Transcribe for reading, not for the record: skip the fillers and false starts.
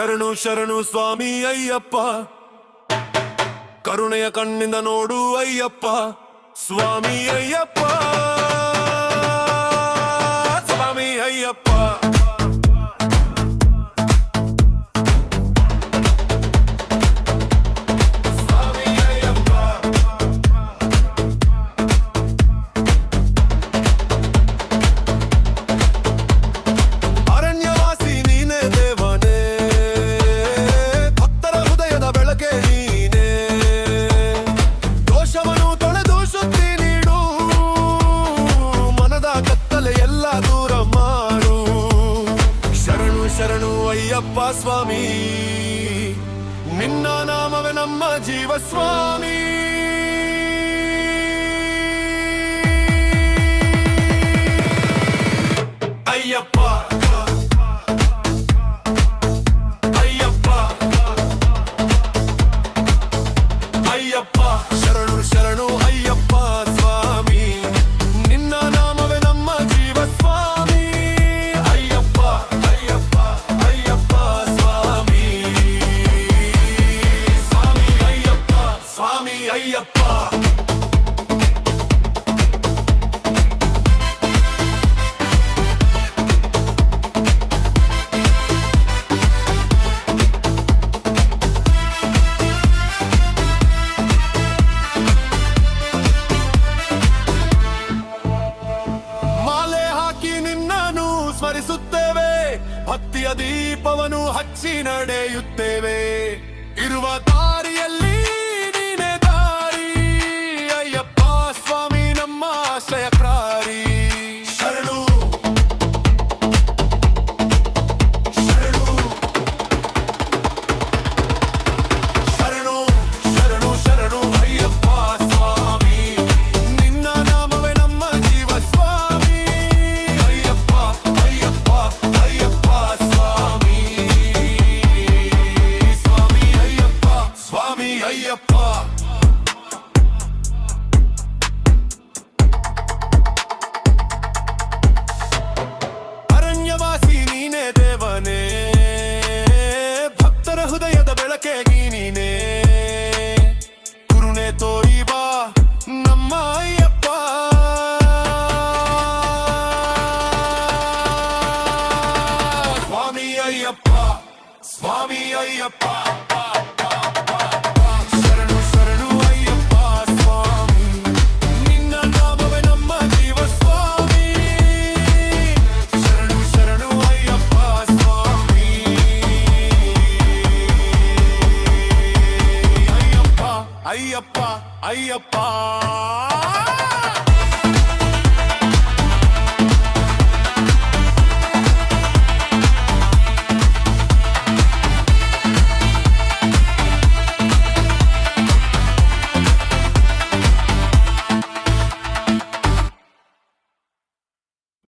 ಶರಣು ಶರಣು ಸ್ವಾಮಿ ಅಯ್ಯಪ್ಪ, ಕರುಣೆಯ ಕಣ್ಣಿಂದ ನೋಡು ಅಯ್ಯಪ್ಪ, ಸ್ವಾಮಿ ಅಯ್ಯಪ್ಪ, ಸ್ವಾಮಿ ಅಯ್ಯಪ್ಪ. ಶರಣು ಅಯ್ಯಪ್ಪ ಸ್ವಾಮಿ, ನಿನ್ನ ನಾಮವೇ ನಮ್ಮ ಜೀವ ಸ್ವಾಮಿ. ಅಯ್ಯಪ್ಪ ಅಯ್ಯಪ್ಪ ಅಯ್ಯಪ್ಪ, ಶರಣು ಶರಣು ಅಯ್ಯಪ್ಪ ಸ್ವಾಮಿ, ನಿನ್ನ ನಾಮವೇ ನಮ್ಮ ಜೀವ ಸ್ವಾಮಿ. ಅಯ್ಯಪ್ಪ ಅಯ್ಯಪ್ಪ ಅಯ್ಯಪ್ಪ ಸ್ವಾಮಿ, ಸ್ವಾಮಿ ಅಯ್ಯಪ್ಪ, ಸ್ವಾಮಿ ಅಯ್ಯಪ್ಪ. ಸ್ಮರಿಸುತ್ತೇವೆ, ಭಕ್ತಿಯ ದೀಪವನ್ನು ಹಚ್ಚಿ ನಡೆಯುತ್ತೇವೆ. ಇರುವ ದಾರಿಯಲ್ಲಿ ನೀನೆ ದಾರಿ, ಅಯ್ಯಪ್ಪ ಸ್ವಾಮಿ ನಮ್ಮ ಆಶ್ರಯಕ್ರಾರಿ. ಶರಣು ಶರಣು ಶರಣು ಶರಣು ಶರಣು ಅಯ್ಯಪ್ಪ ಸ್ವಾಮಿ, ನಿನ್ನ ನಾಮವೇ ನಮ್ಮ ಜೀವ ಸ್ವಾಮಿ. ಅಯ್ಯಪ್ಪ ಅಯ್ಯಪ್ಪ ಅಯ್ಯಪ್ಪ ಸ್ವಾಮಿ, ಸ್ವಾಮಿ ಅಯ್ಯಪ್ಪ, ಸ್ವಾಮಿ ಅಯ್ಯಪ್ಪ. ಅರಣ್ಯವಾಸಿ ನೀನೇ ದೇವನೇ, ಭಕ್ತರ ಹೃದಯದ ಬೆಳಕೆ ನೀನೇ. ಕರುಣೆ ತೋರಿ ಬಾ ನಮ್ಮ ಅಯ್ಯಪ್ಪ, ಸ್ವಾಮಿ ಅಯ್ಯಪ್ಪ, ಸ್ವಾಮಿ ಅಯ್ಯಪ್ಪ. ಶರಣು ಶರಣು ಅಯ್ಯಪ್ಪ ಸ್ವಾಮಿ, ನಿನ್ನ ನಾಮವೇ ನಮ್ಮ ಜೀವ ಸ್ವಾಮಿ. ಶರಣು ಶರಣು ಅಯ್ಯಪ್ಪ ಸ್ವಾಮಿ, ಅಯ್ಯಪ್ಪ ಅಯ್ಯಪ್ಪ ಅಯ್ಯಪ್ಪ.